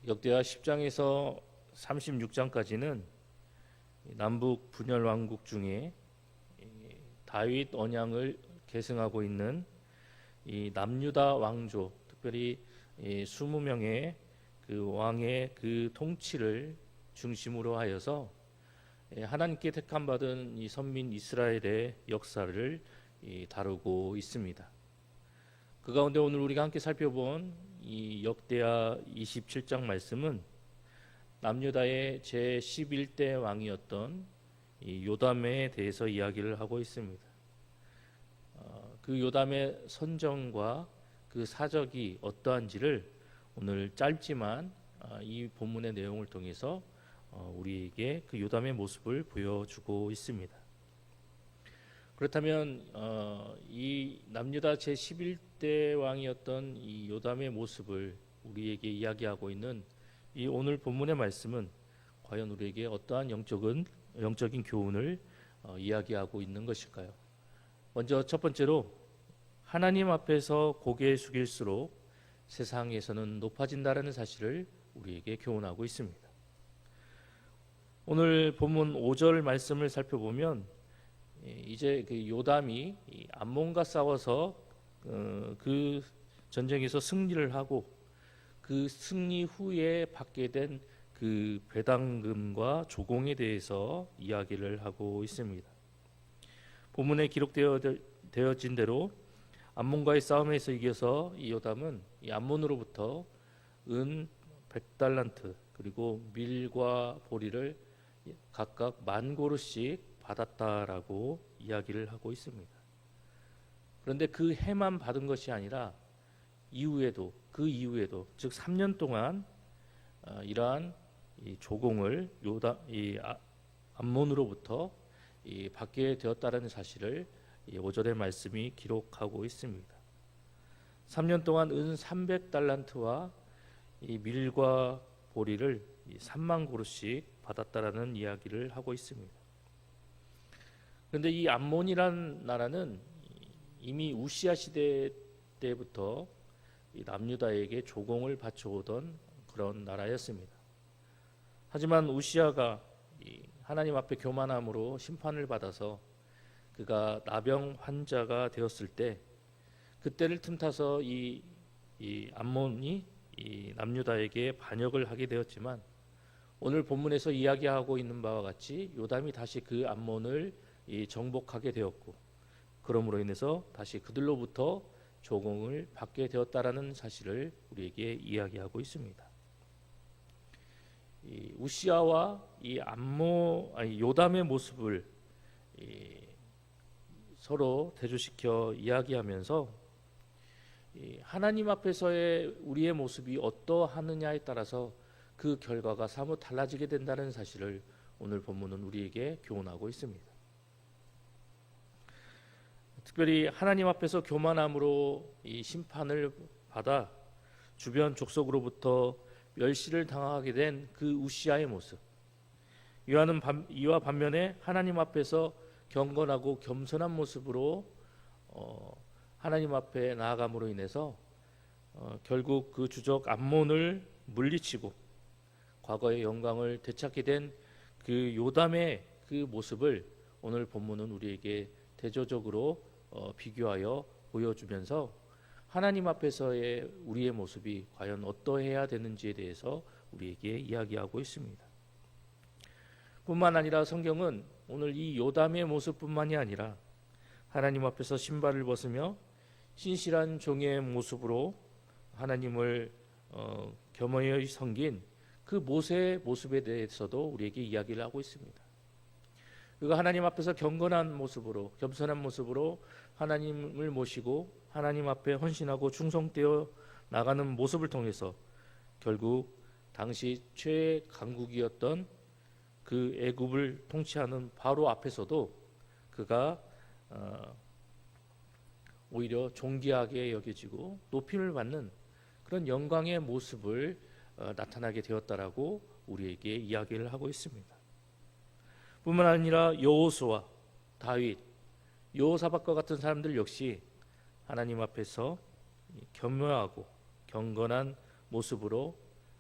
역대하 10장에서 36장까지는 남북 분열 왕국 중에 다윗 언양을 계승하고 있는 이 남유다 왕조, 특별히 20명의 그 왕의 그 통치를 중심으로 하여서 하나님께 택함 받은 이 선민 이스라엘의 역사를 다루고 있습니다. 그 가운데 오늘 우리가 함께 살펴본 이 역대하 27장 말씀은 남유다의 제 11대 왕이었던 이 요담에 대해서 이야기를 하고 있습니다. 그 요담의 선정과 그 사적이 어떠한지를 오늘 짧지만 이 본문의 내용을 통해서 우리에게 그 요담의 모습을 보여주고 있습니다. 그렇다면 이 남유다 제 11대 왕이었던 이 요담의 모습을 우리에게 이야기하고 있는 이 오늘 본문의 말씀은 과연 우리에게 어떠한 영적인 교훈을 이야기하고 있는 것일까요? 먼저 첫 번째로 하나님 앞에서 고개 숙일수록 세상에서는 높아진다라는 사실을 우리에게 교훈하고 있습니다. 오늘 본문 5절 말씀을 살펴보면 이제 그 요담이 암몬과 싸워서 그 전쟁에서 승리를 하고 그 승리 후에 받게 된 그 배당금과 조공에 대해서 이야기를 하고 있습니다. 본문에 기록되어진 대로 암몬과의 싸움에서 이겨서 이 요담은 이 암몬으로부터 은 100달란트 그리고 밀과 보리를 각각 10,000고루씩 받았다라고 이야기를 하고 있습니다. 그런데 그 해만 받은 것이 아니라 그 이후에도 즉 3년 동안 이러한 이 조공을 암몬으로부터 받게 되었다라는 사실을 5절의 말씀이 기록하고 있습니다. 3년 동안 은 300달란트와 이 밀과 보리를 30,000고루씩 받았다라는 이야기를 하고 있습니다. 그런데 이 암몬이란 나라는 이미 우시아 시대 때부터 이 남유다에게 조공을 바쳐오던 그런 나라였습니다. 하지만 우시아가 하나님 앞에 교만함으로 심판을 받아서 그가 나병 환자가 되었을 때 그때를 틈타서 이 암몬이 이 남유다에게 반역을 하게 되었지만 오늘 본문에서 이야기하고 있는 바와 같이 요담이 다시 그 암몬을 정복하게 되었고 그러므로 인해서 다시 그들로부터 조공을 받게 되었다라는 사실을 우리에게 이야기하고 있습니다. 이 우시아와 이 요담의 모습을 서로 대조시켜 이야기하면서 하나님 앞에서의 우리의 모습이 어떠하느냐에 따라서 그 결과가 사뭇 달라지게 된다는 사실을 오늘 본문은 우리에게 교훈하고 있습니다. 특별히 하나님 앞에서 교만함으로 이 심판을 받아 주변 족속으로부터 멸시를 당하게 된 그 우시아의 모습, 이와 반면에 하나님 앞에서 경건하고 겸손한 모습으로 하나님 앞에 나아감으로 인해서 결국 그 주적 암몬을 물리치고 과거의 영광을 되찾게 된 그 요담의 그 모습을 오늘 본문은 우리에게 대조적으로 비교하여 보여주면서 하나님 앞에서의 우리의 모습이 과연 어떠해야 되는지에 대해서 우리에게 이야기하고 있습니다. 뿐만 아니라 성경은 오늘 이 요담의 모습뿐만이 아니라 하나님 앞에서 신발을 벗으며 신실한 종의 모습으로 하나님을 겸허히 섬긴 그 모세의 모습에 대해서도 우리에게 이야기를 하고 있습니다. 그가 하나님 앞에서 경건한 모습으로 겸손한 모습으로 하나님을 모시고 하나님 앞에 헌신하고 충성되어 나가는 모습을 통해서 결국 당시 최강국이었던 그 애굽을 통치하는 바로 앞에서도 그가 오히려 존귀하게 여겨지고 높임을 받는 그런 영광의 모습을 나타나게 되었다라고 우리에게 이야기를 하고 있습니다. 뿐만 아니라 여호수아, 다윗, 여호사밧과 같은 사람들 역시 하나님 앞에서 겸허하고 경건한 모습으로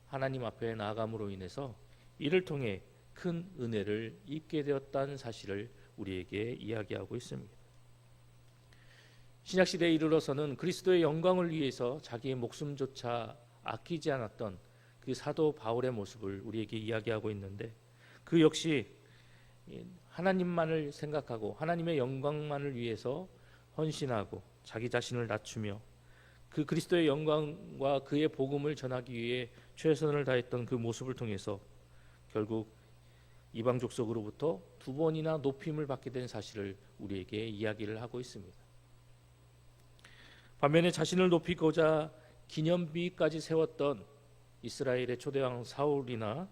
하나님 앞에 나아감으로 인해서 이를 통해 큰 은혜를 입게 되었다는 사실을 우리에게 이야기하고 있습니다. 신약 시대에 이르러서는 그리스도의 영광을 위해서 자기의 목숨조차 아끼지 않았던 그 사도 바울의 모습을 우리에게 이야기하고 있는데, 그 역시 하나님만을 생각하고 하나님의 영광만을 위해서 헌신하고 자기 자신을 낮추며 그 그리스도의 영광과 그의 복음을 전하기 위해 최선을 다했던 그 모습을 통해서 결국 이방 족속으로부터 2번이나 높임을 받게 된 사실을 우리에게 이야기를 하고 있습니다. 반면에 자신을 높이고자 기념비까지 세웠던 이스라엘의 초대왕 사울이나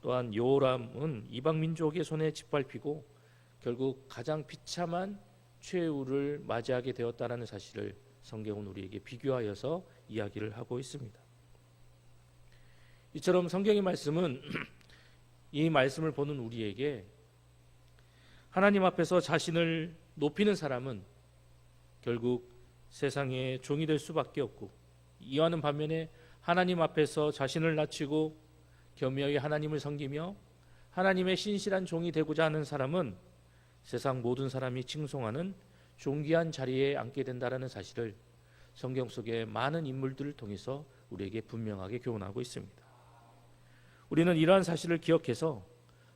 또한 요람은 이방 민족의 손에 짓밟히고 결국 가장 비참한 최후를 맞이하게 되었다는 사실을 성경은 우리에게 비교하여서 이야기를 하고 있습니다. 이처럼 성경의 말씀은 이 말씀을 보는 우리에게 하나님 앞에서 자신을 높이는 사람은 결국 세상의 종이 될 수밖에 없고, 이와는 반면에 하나님 앞에서 자신을 낮추고 겸허히 하나님을 섬기며 하나님의 신실한 종이 되고자 하는 사람은 세상 모든 사람이 칭송하는 존귀한 자리에 앉게 된다는 사실을 성경 속의 많은 인물들을 통해서 우리에게 분명하게 교훈하고 있습니다. 우리는 이러한 사실을 기억해서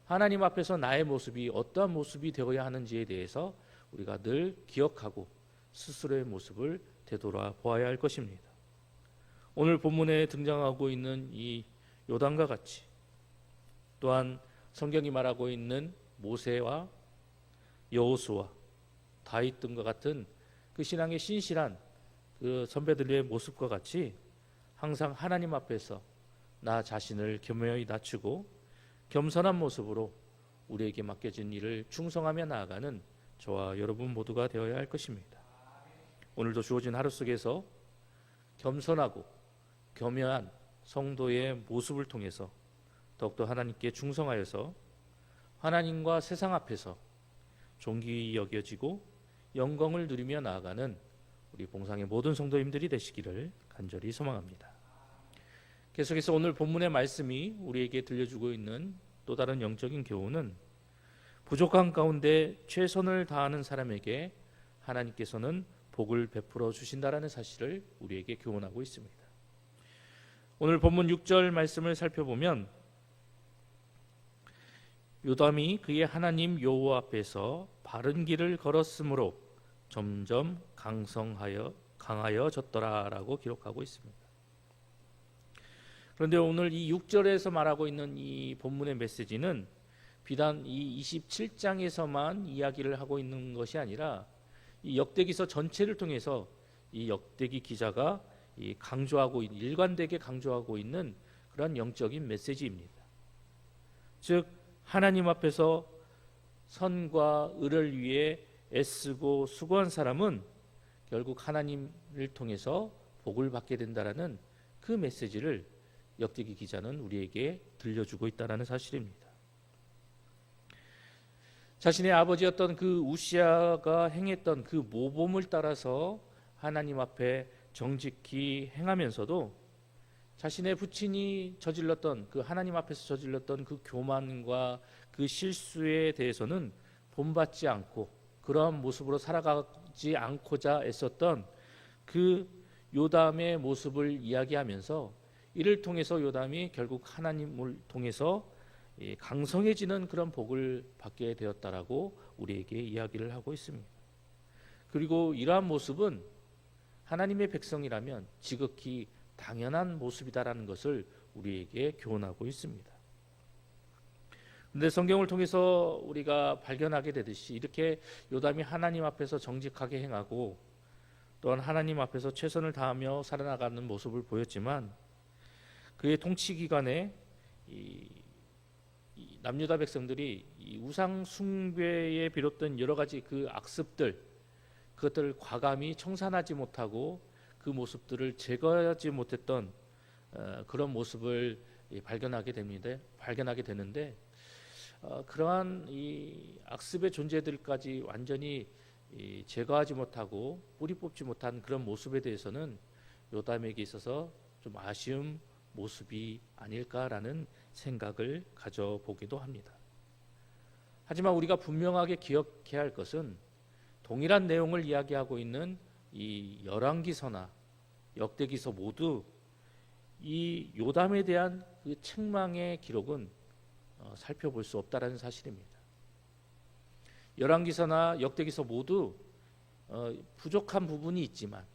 하나님 앞에서 나의 모습이 어떠한 모습이 되어야 하는지에 대해서 우리가 늘 기억하고 스스로의 모습을 되돌아 보아야 할 것입니다. 오늘 본문에 등장하고 있는 이 요단과 같이, 또한 성경이 말하고 있는 모세와 여호수아, 다윗 등과 같은 그 신앙의 신실한 그 선배들의 모습과 같이 항상 하나님 앞에서 나 자신을 겸허히 낮추고 겸손한 모습으로 우리에게 맡겨진 일을 충성하며 나아가는 저와 여러분 모두가 되어야 할 것입니다. 오늘도 주어진 하루 속에서 겸손하고 겸허한 성도의 모습을 통해서 더욱더 하나님께 충성하여서 하나님과 세상 앞에서 존귀히 여겨지고 영광을 누리며 나아가는 우리 봉상의 모든 성도님들이 되시기를 간절히 소망합니다. 계속해서 오늘 본문의 말씀이 우리에게 들려주고 있는 또 다른 영적인 교훈은 부족한 가운데 최선을 다하는 사람에게 하나님께서는 복을 베풀어 주신다라는 사실을 우리에게 교훈하고 있습니다. 오늘 본문 6절 말씀을 살펴보면 요담이 그의 하나님 여호와 앞에서 바른 길을 걸었으므로 점점 강하여졌더라라고 기록하고 있습니다. 그런데 오늘 이 6절에서 말하고 있는 이 본문의 메시지는 비단 이 27장에서만 이야기를 하고 있는 것이 아니라 이 역대기서 전체를 통해서 이 역대기 기자가 일관되게 강조하고 있는 그런 영적인 메시지입니다. 즉 하나님 앞에서 선과 의를 위해 애쓰고 수고한 사람은 결국 하나님을 통해서 복을 받게 된다라는 그 메시지를 역대기 기자는 우리에게 들려주고 있다는 사실입니다. 자신의 아버지였던 그 우시아가 행했던 그 모범을 따라서 하나님 앞에 정직히 행하면서도 자신의 부친이 저질렀던 그 하나님 앞에서 저질렀던 그 교만과 그 실수에 대해서는 본받지 않고 그러한 모습으로 살아가지 않고자 애썼던 그 요담의 모습을 이야기하면서 이를 통해서 요담이 결국 하나님을 통해서 강성해지는 그런 복을 받게 되었다라고 우리에게 이야기를 하고 있습니다. 그리고 이러한 모습은 하나님의 백성이라면 지극히 당연한 모습이다라는 것을 우리에게 교훈하고 있습니다. 그런데 성경을 통해서 우리가 발견하게 되듯이 이렇게 요담이 하나님 앞에서 정직하게 행하고 또한 하나님 앞에서 최선을 다하며 살아나가는 모습을 보였지만 그의 통치 기간에 이 남유다 백성들이 이 우상 숭배에 비롯된 여러 가지 그 악습들, 그것들을 과감히 청산하지 못하고 그 모습들을 제거하지 못했던 그런 모습을 발견하게 되는데 그러한 이 악습의 존재들까지 완전히 제거하지 못하고 뿌리 뽑지 못한 그런 모습에 대해서는 요담에게 있어서 좀 아쉬움 모습이 아닐까라는 생각을 가져보기도 합니다. 하지만 우리가 분명하게 기억해야 할 것은 동일한 내용을 이야기하고 있는 이 열왕기서나 역대기서 모두 이 요담에 대한 그 책망의 기록은 살펴볼 수 없다라는 사실입니다. 열왕기서나 역대기서 모두 부족한 부분이 있지만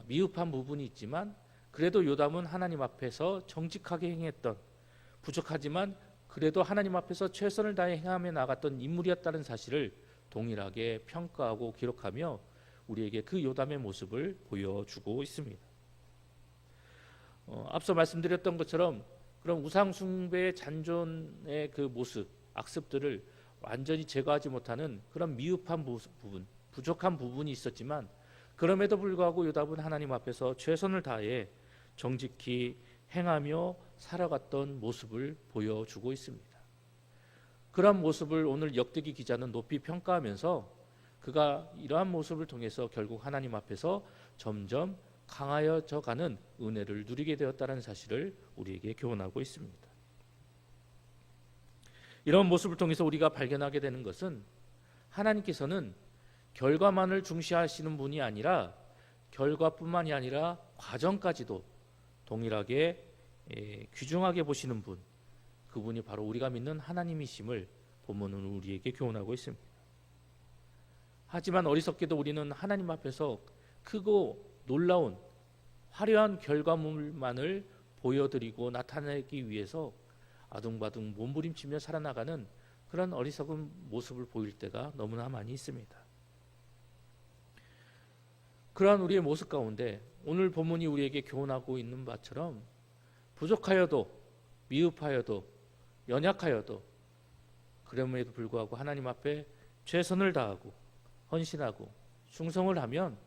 미흡한 부분이 있지만 그래도 요담은 하나님 앞에서 정직하게 행했던, 부족하지만 그래도 하나님 앞에서 최선을 다해 행하며 나갔던 인물이었다는 사실을 동일하게 평가하고 기록하며 우리에게 그 요담의 모습을 보여주고 있습니다. 앞서 말씀드렸던 것처럼 그런 우상 숭배의 잔존의 그 모습, 악습들을 완전히 제거하지 못하는 그런 미흡한 부분, 부족한 부분이 있었지만 그럼에도 불구하고 요담은 하나님 앞에서 최선을 다해 정직히 행하며 살아갔던 모습을 보여주고 있습니다. 그러한 모습을 오늘 역대기 기자는 높이 평가하면서 그가 이러한 모습을 통해서 결국 하나님 앞에서 점점 강하여져 가는 은혜를 누리게 되었다는 사실을 우리에게 교훈하고 있습니다. 이런 모습을 통해서 우리가 발견하게 되는 것은 하나님께서는 결과만을 중시하시는 분이 아니라 결과뿐만이 아니라 과정까지도 동일하게 귀중하게 보시는 분, 그분이 바로 우리가 믿는 하나님이심을 본문은 우리에게 교훈하고 있습니다. 하지만 어리석게도 우리는 하나님 앞에서 크고 놀라운 화려한 결과물만을 보여드리고 나타내기 위해서 아둥바둥 몸부림치며 살아나가는 그런 어리석은 모습을 보일 때가 너무나 많이 있습니다. 그러한 우리의 모습 가운데 오늘 본문이 우리에게 교훈하고 있는 바처럼 부족하여도 미흡하여도 연약하여도 그럼에도 불구하고 하나님 앞에 최선을 다하고 헌신하고 충성을 하면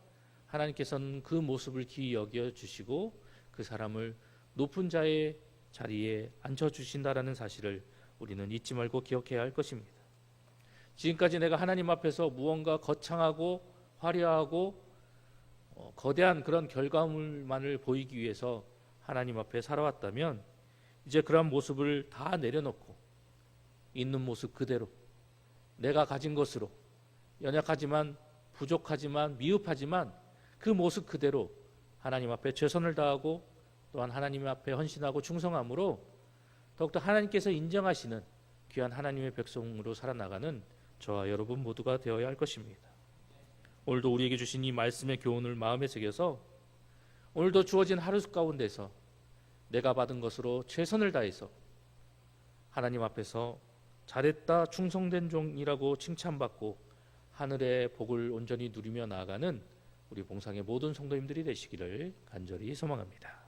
하나님께서는 그 모습을 귀히 여겨주시고 그 사람을 높은 자의 자리에 앉혀주신다라는 사실을 우리는 잊지 말고 기억해야 할 것입니다. 지금까지 내가 하나님 앞에서 무언가 거창하고 화려하고 거대한 그런 결과물만을 보이기 위해서 하나님 앞에 살아왔다면 이제 그런 모습을 다 내려놓고 있는 모습 그대로 내가 가진 것으로 연약하지만 부족하지만 미흡하지만 그 모습 그대로 하나님 앞에 최선을 다하고 또한 하나님 앞에 헌신하고 충성함으로 더욱더 하나님께서 인정하시는 귀한 하나님의 백성으로 살아나가는 저와 여러분 모두가 되어야 할 것입니다. 오늘도 우리에게 주신 이 말씀의 교훈을 마음에 새겨서 오늘도 주어진 하루 가운데서 내가 받은 것으로 최선을 다해서 하나님 앞에서 잘했다 충성된 종이라고 칭찬받고 하늘의 복을 온전히 누리며 나아가는 우리 봉상의 모든 성도님들이 되시기를 간절히 소망합니다.